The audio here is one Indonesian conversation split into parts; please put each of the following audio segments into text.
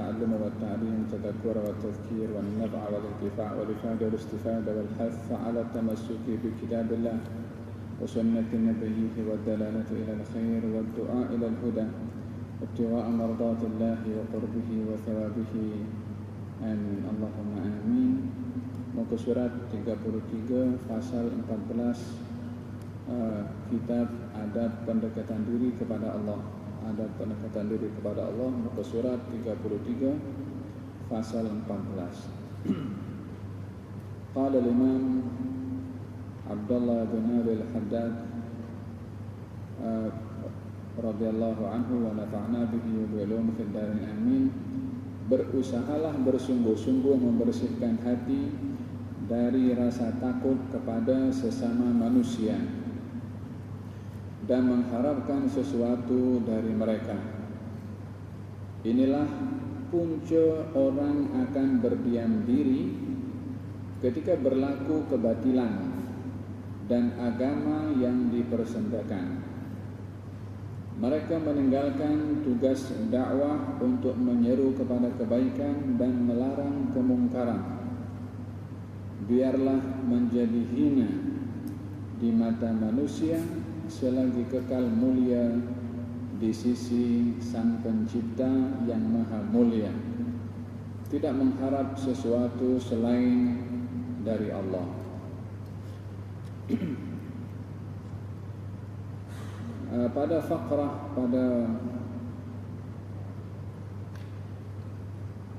التعلم والتعليم والتذكر والتذكير والنفع والانتفاع والإفادة والاستفادة والحث على التمسك بكتاب الله وسنة نبيه والدلالة إلى الخير والدعاء إلى الهدى ابتغاء مرضات الله وقربه وثوابه آمين اللهم آمين. Muka surat 33 pasal 14 kitab adab pendekatan diri kepada Allah. Adab pendekatan diri kepada Allah, muka surat 33 pasal 14. Qala al-Imam Abdullah bin Ali al-Haddad radhiyallahu anhu wa nafa'na bihi wa bi'ulum fid darin amin. Berusahalah bersungguh-sungguh membersihkan hati dari rasa takut kepada sesama manusia dan mengharapkan sesuatu dari mereka. Inilah punca orang akan berdiam diri ketika berlaku kebatilan dan agama yang dipersembahkan. Mereka meninggalkan tugas dakwah untuk menyeru kepada kebaikan dan melarang kemungkaran. Biarlah menjadi hina di mata manusia selagi kekal mulia di sisi Sang Pencipta yang Maha Mulia, tidak mengharap sesuatu selain dari Allah. Pada fakrah, pada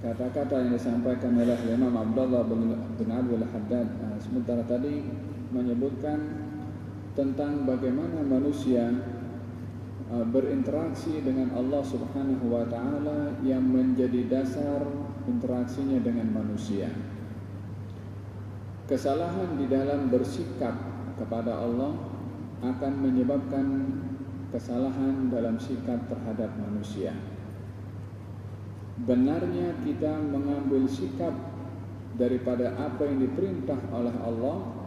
kata-kata yang disampaikan oleh Imam Abdullah bin Ali al-Haddad sementara tadi menyebutkan tentang bagaimana manusia berinteraksi dengan Allah Subhanahu wa taala yang menjadi dasar interaksinya dengan manusia. Kesalahan di dalam bersikap kepada Allah akan menyebabkan kesalahan dalam sikap terhadap manusia. Benarnya kita mengambil sikap daripada apa yang diperintah oleh Allah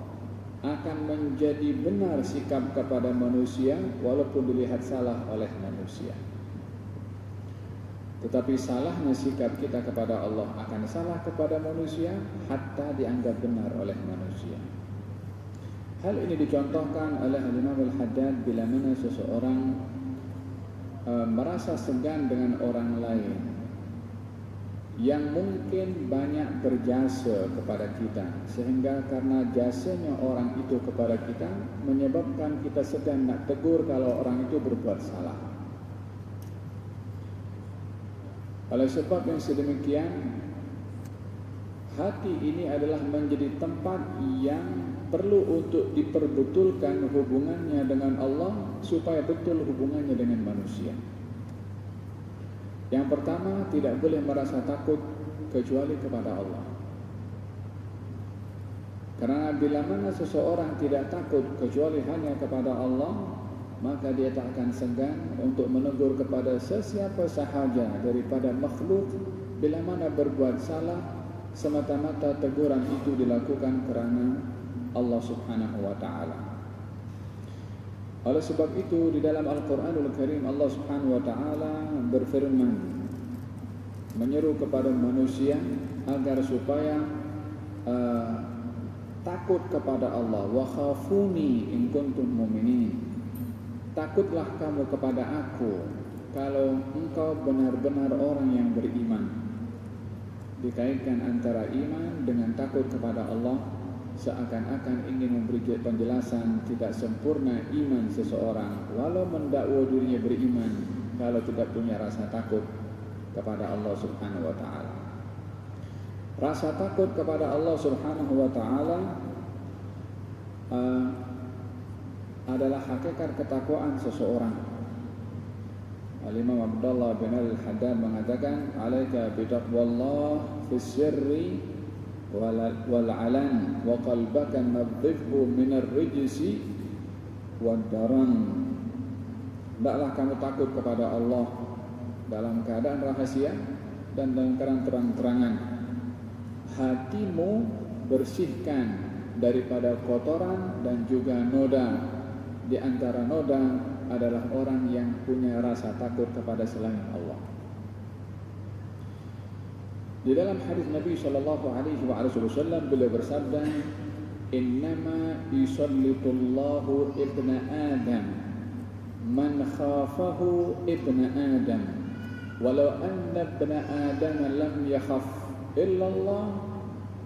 akan menjadi benar sikap kepada manusia walaupun dilihat salah oleh manusia. Tetapi salahnya sikap kita kepada Allah akan salah kepada manusia hatta dianggap benar oleh manusia. Hal ini dicontohkan oleh Imam al-Haddad bila mana seseorang merasa segan dengan orang lain yang mungkin banyak berjasa kepada kita, sehingga karena jasanya orang itu kepada kita menyebabkan kita segan nak tegur kalau orang itu berbuat salah. Oleh sebab yang sedemikian, hati ini adalah menjadi tempat yang perlu untuk diperbetulkan hubungannya dengan Allah supaya betul hubungannya dengan manusia. Yang pertama, tidak boleh merasa takut kecuali kepada Allah. Karena bila mana seseorang tidak takut kecuali hanya kepada Allah, maka dia tak akan segan untuk menegur kepada sesiapa sahaja daripada makhluk bila mana berbuat salah, semata-mata teguran itu dilakukan kerana Allah Subhanahu wa taala. Oleh sebab itu di dalam Al-Qur'anul Karim Allah Subhanahu wa taala berfirman menyeru kepada manusia agar supaya takut kepada Allah. Wa khafuni in kuntum mu'minin. Takutlah kamu kepada aku kalau engkau benar-benar orang yang beriman. Dikaitkan antara iman dengan takut kepada Allah, seakan-akan ingin memberi penjelasan tidak sempurna iman seseorang walau mendakwa dirinya beriman kalau tidak punya rasa takut kepada Allah Subhanahu wa taala. Rasa takut kepada Allah Subhanahu wa taala adalah hakikat ketakwaan seseorang. Al-Imam Abdullah bin Al-Haddad mengatakan, "Alaika bi taqwallah fis sirri wal alan wa qalbaka nadhifhu min ar-rijsi wad daran." Hendaklah kamu takut kepada Allah dalam keadaan rahasia dan dalam keadaan terang-terangan. Hatimu bersihkan daripada kotoran dan juga noda. Di antara noda adalah orang yang punya rasa takut kepada selain Allah. Di dalam hadis Nabi sallallahu alaihi wasallam beliau bersabda, "Innama yusallitullahu ibna Adam man khafahu ibna Adam, walau anna ibna Adam lam yakhaf illa Allah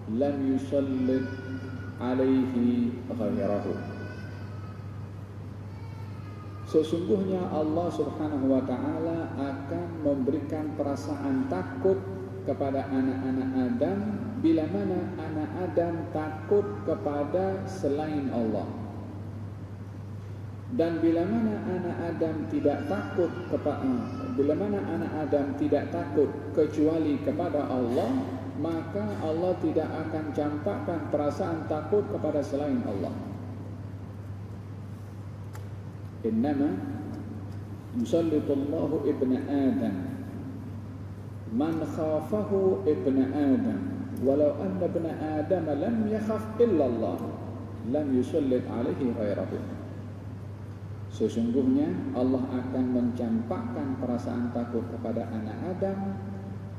lam yusallit alaihi ghairahu." Sesungguhnya Allah Subhanahu wa taala akan memberikan perasaan takut kepada anak-anak Adam bila mana anak Adam takut kepada selain Allah. Dan bila mana anak Adam tidak takut kecuali kepada Allah, maka Allah tidak akan campakkan perasaan takut kepada selain Allah. Innama yusallitullahu ibna Adam man khafahu ibna Adam, walau anna ibna Adam lam yakhaf illa Allah lam yusallit alaihi ghairahu. Sesungguhnya Allah akan mencampakkan perasaan takut kepada anak Adam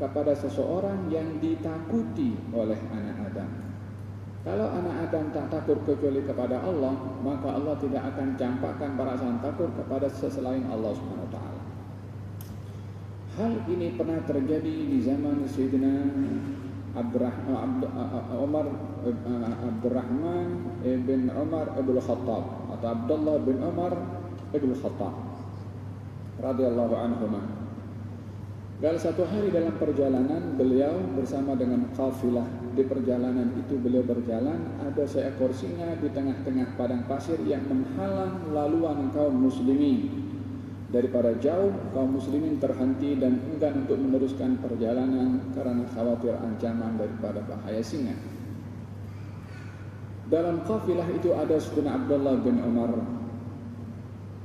kepada seseorang yang ditakuti oleh anak Adam. Kalau anak Adam tak takut kecuali kepada Allah, maka Allah tidak akan campakkan perasaan takut kepada selain Allah Subhanahu wa taala. Hal ini pernah terjadi di zaman Sayyidina Abdurrahman bin Umar Ibn Khattab atau Abdullah bin Umar Ibn Khattab radhiyallahu anhuma. Dalam satu hari dalam perjalanan beliau bersama dengan kafilah. Di perjalanan itu beliau berjalan, ada seekor singa di tengah-tengah padang pasir yang menghalang laluan kaum muslimin. Daripada jauh kaum muslimin terhenti dan enggan untuk meneruskan perjalanan karena khawatir ancaman daripada bahaya singa. Dalam kafilah itu ada Sayyidina Abdullah bin Umar.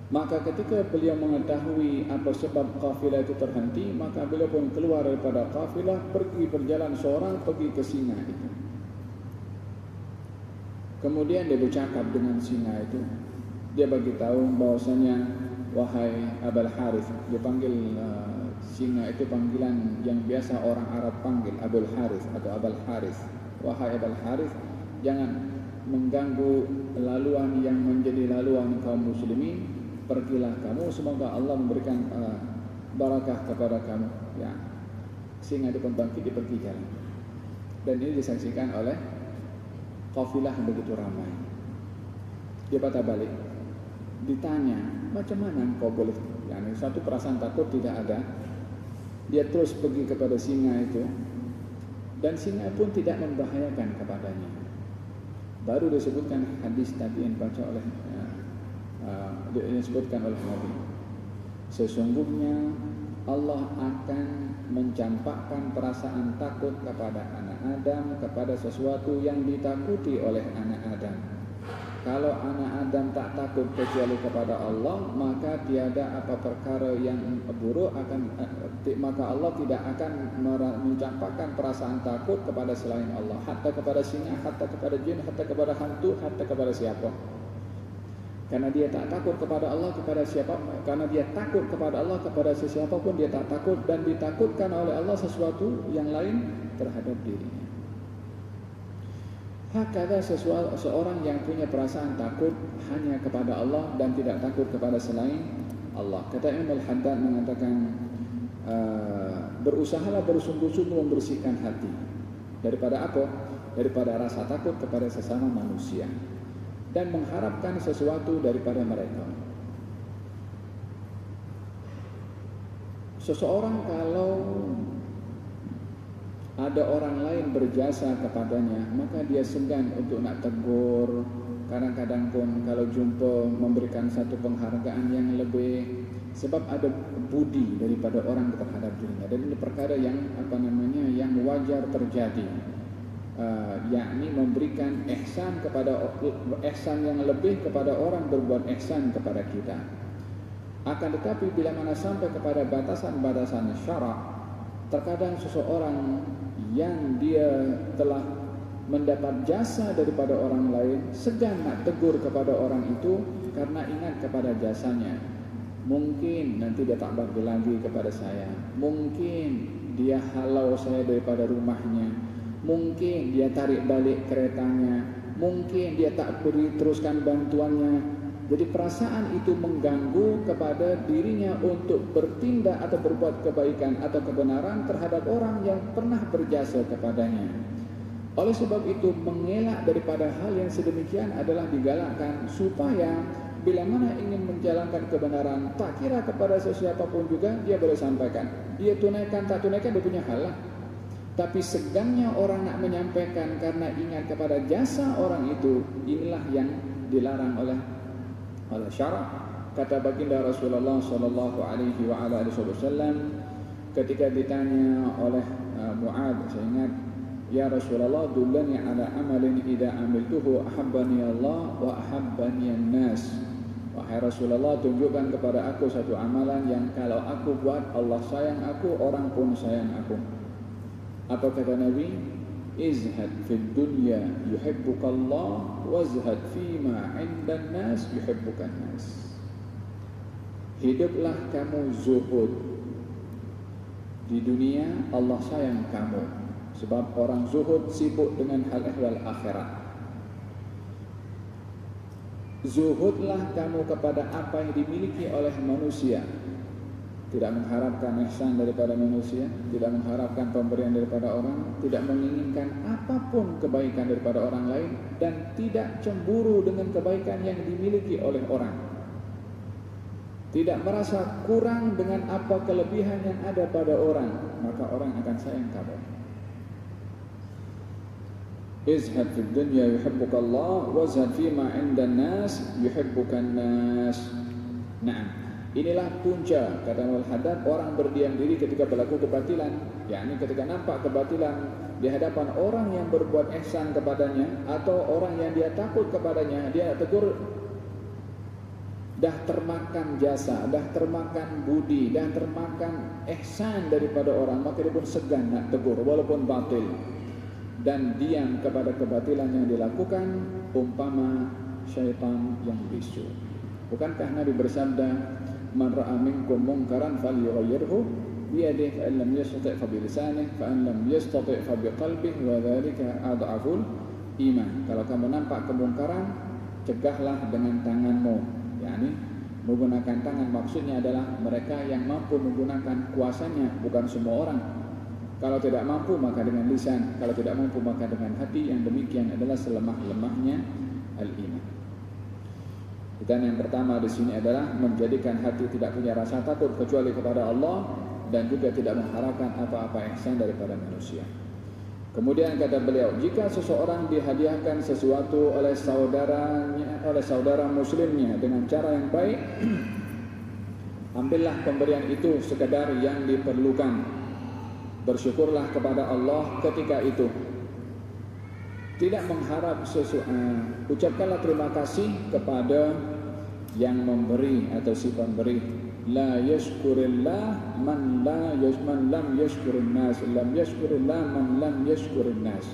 Maka ketika beliau mengetahui apa sebab kafilah itu terhenti, maka beliau pun keluar daripada kafilah, pergi berjalan seorang pergi ke singa itu. Kemudian dia bercakap dengan singa itu. Dia bagi tahu bahwasanya, wahai Abul Harith, dia panggil singa itu panggilan yang biasa orang Arab panggil, Abul Harith atau Abul Harith. Wahai Abul Harith, jangan mengganggu laluan yang menjadi laluan kaum muslimin. Pergilah kamu, semoga Allah memberikan barakah kepada kamu. Ya, singa itu pun bangkit, dia pergi jalan. Dan ini disaksikan oleh kafilah begitu ramai. Dia patah balik, ditanya, macam mana kau boleh? Yani satu perasaan takut tidak ada. Dia terus pergi kepada singa itu, dan singa pun tidak membahayakan kepadanya. Baru disebutkan hadis tadi yang baca oleh disebutkan oleh Nabi. Sesungguhnya Allah akan mencampakkan perasaan takut kepada anak Adam kepada sesuatu yang ditakuti oleh anak Adam. Kalau anak Adam tak takut kecuali kepada Allah, maka tiada apa perkara yang buruk maka Allah tidak akan mencampakkan perasaan takut kepada selain Allah, hatta kepada singa, hatta kepada jin, hatta kepada hantu, hatta kepada siapa. Karena dia tak takut kepada Allah kepada siapa, karena dia takut kepada Allah kepada sesiapa pun dia tak takut, dan ditakutkan oleh Allah sesuatu yang lain terhadap dirinya. Hakada seorang yang punya perasaan takut hanya kepada Allah dan tidak takut kepada selain Allah. Kata Imam Al-Haddad mengatakan, berusahalah bersungguh-sungguh membersihkan hati daripada apa? Daripada rasa takut kepada sesama manusia dan mengharapkan sesuatu daripada mereka. Seseorang kalau ada orang lain berjasa kepadanya, maka dia segan untuk nak tegur. Kadang-kadang pun kalau jumpa memberikan satu penghargaan yang lebih, sebab ada budi daripada orang terhadap dirinya. Dan ini perkara yang yang wajar terjadi. Yakni memberikan ihsan yang lebih kepada orang berbuat ihsan kepada kita. Akan tetapi bila mana sampai kepada batasan-batasan syarak, terkadang seseorang yang dia telah mendapat jasa daripada orang lain segan nak tegur kepada orang itu karena ingat kepada jasanya. Mungkin nanti dia tak bagi lagi kepada saya, mungkin dia halau saya daripada rumahnya, mungkin dia tarik balik keretanya, mungkin dia tak beri teruskan bantuannya. Jadi perasaan itu mengganggu kepada dirinya untuk bertindak atau berbuat kebaikan atau kebenaran terhadap orang yang pernah berjasa kepadanya. Oleh sebab itu, mengelak daripada hal yang sedemikian adalah digalakkan supaya bila mana ingin menjalankan kebenaran, tak kira kepada sesiapa pun juga dia boleh sampaikan. Dia tunaikan tak tunaikan dia punya hal lah. Tapi segannya orang nak menyampaikan karena ingat kepada jasa orang itu, inilah yang dilarang oleh syarak. Kata baginda Rasulullah sallallahu alaihi wasallam ketika ditanya oleh Mu'ad, saya ingat, ya Rasulullah, dullani ala amalin idza amiltuhu ahabbani Allah wa ahabbani an-nas. Wahai Rasulullah, tunjukkan kepada aku satu amalan yang kalau aku buat Allah sayang aku, orang pun sayang aku. Apa kata Nabi? Izhad fid dunya yuhibbukallah wazhad fima 'indan nas yuhibbukan nas. Hiduplah kamu zuhud di dunia, Allah sayang kamu. Sebab orang zuhud sibuk dengan hal ehwal akhirat. Zuhudlah kamu kepada apa yang dimiliki oleh manusia, tidak mengharapkan ihsan daripada manusia, tidak mengharapkan pemberian daripada orang, tidak menginginkan apapun kebaikan daripada orang lain, dan tidak cemburu dengan kebaikan yang dimiliki oleh orang. Tidak merasa kurang dengan apa kelebihan yang ada pada orang, maka orang akan sayang kamu. Izhad fid dunya yuhibbukallah wazhad fima 'indan nas yuhibbukan nas. Naam. Inilah punca, kata Al-Haddad, orang berdiam diri ketika berlaku kebatilan, yakni ketika nampak kebatilan di hadapan orang yang berbuat ihsan kepadanya atau orang yang dia takut kepadanya, dia tegur, dah termakan jasa, dah termakan budi, dah termakan ihsan daripada orang, maka dia pun segan nak tegur walaupun batil, dan diam kepada kebatilan yang dilakukan umpama syaitan yang bisu. Bukankah Nabi bersabda, man ra'a minkum munkaran falyughayyirhu biyadihi fa in lam yastati' fa bilisanihi fa in lam yastati' fa biqalbihi wa dzalika adhaful iman. Kalau kamu nampak kemungkaran, cegahlah dengan tanganmu. yakni menggunakan tangan maksudnya adalah mereka yang mampu menggunakan kuasanya, bukan semua orang. Kalau tidak mampu maka dengan lisan, kalau tidak mampu maka dengan hati. Yang demikian adalah selemah-lemahnya al-iman. Dan yang pertama di sini adalah menjadikan hati tidak punya rasa takut kecuali kepada Allah dan juga tidak mengharapkan apa-apa ihsan daripada manusia. Kemudian kata beliau, jika seseorang dihadiahkan sesuatu oleh saudaranya, oleh saudara muslimnya dengan cara yang baik, ambillah pemberian itu sekadar yang diperlukan. Bersyukurlah kepada Allah ketika itu. Tidak mengharap sesuatu, ucapkanlah terima kasih kepada yang memberi atau si pemberi. La yashkurillah man lam yashkurin nas, lam yashkurillah man lam yashkurin nas.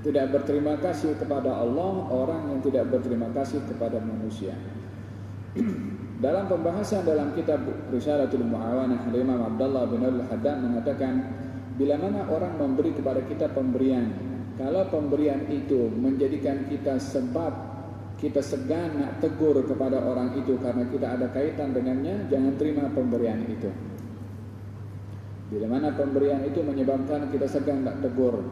Tidak berterima kasih kepada Allah orang yang tidak berterima kasih kepada manusia. Dalam pembahasan dalam kitab Risalatul Mu'awanah, Imam Abdullah bin Al-Haddad mengatakan, bila mana orang memberi kepada kita pemberian, kalau pemberian itu menjadikan kita sebab kita segan nak tegur kepada orang itu karena kita ada kaitan dengannya, jangan terima pemberian itu. Bila mana pemberian itu menyebabkan kita segan nak tegur,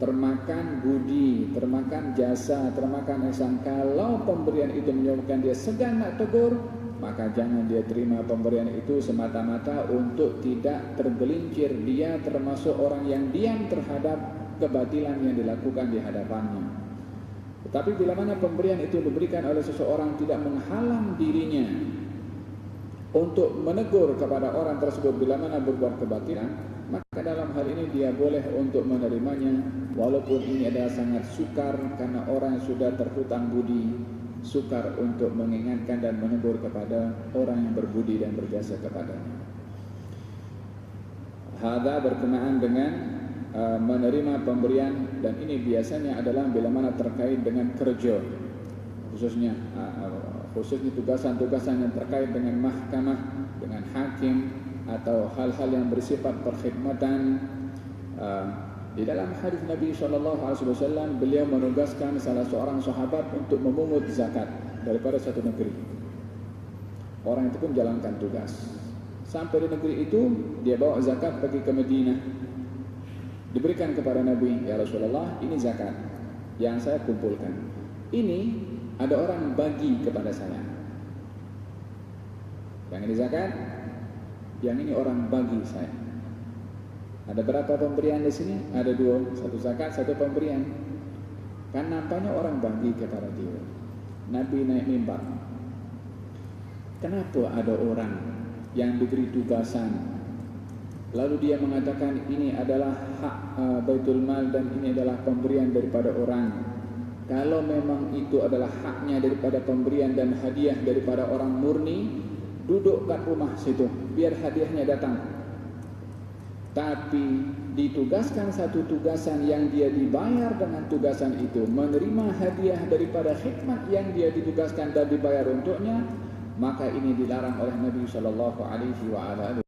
termakan budi, termakan jasa, termakan ihsan, kalau pemberian itu menyebabkan dia segan nak tegur, maka jangan dia terima pemberian itu semata-mata untuk tidak tergelincir dia termasuk orang yang diam terhadap kebatilan yang dilakukan di hadapannya. Tetapi bila mana pemberian itu diberikan oleh seseorang tidak menghalang dirinya untuk menegur kepada orang tersebut bila mana berbuat kebatilan, maka dalam hal ini dia boleh untuk menerimanya, walaupun ini adalah sangat sukar karena orang yang sudah terhutang budi, sukar untuk mengingatkan dan menegur kepada orang yang berbudi dan berjasa kepadanya. Hadza berkenaan dengan menerima pemberian, dan ini biasanya adalah bila mana terkait dengan kerja, khususnya tugasan-tugasan yang terkait dengan mahkamah, dengan hakim, atau hal-hal yang bersifat perkhidmatan. Di dalam hadis Nabi SAW, beliau menugaskan salah seorang sahabat untuk memungut zakat daripada satu negeri. Orang itu pun jalankan tugas. Sampai di negeri itu, dia bawa zakat pergi ke Madinah. Diberikan kepada Nabi, ya Rasulullah, ini zakat yang saya kumpulkan. Ini ada orang bagi kepada saya. Yang ini zakat, yang ini orang bagi saya. Ada berapa pemberian di sini? Ada dua, satu zakat, satu pemberian. Kan nampaknya orang bagi kepada dia. Nabi naik mimbar. Kenapa ada orang yang diberi tugasan, lalu dia mengatakan ini adalah hak Baitul Mal dan ini adalah pemberian daripada orang? Kalau memang itu adalah haknya daripada pemberian dan hadiah daripada orang murni, duduk kat rumah situ, biar hadiahnya datang. Tapi ditugaskan satu tugasan yang dia dibayar dengan tugasan itu, menerima hadiah daripada khidmat yang dia ditugaskan dan dibayar untuknya, maka ini dilarang oleh Nabi SAW.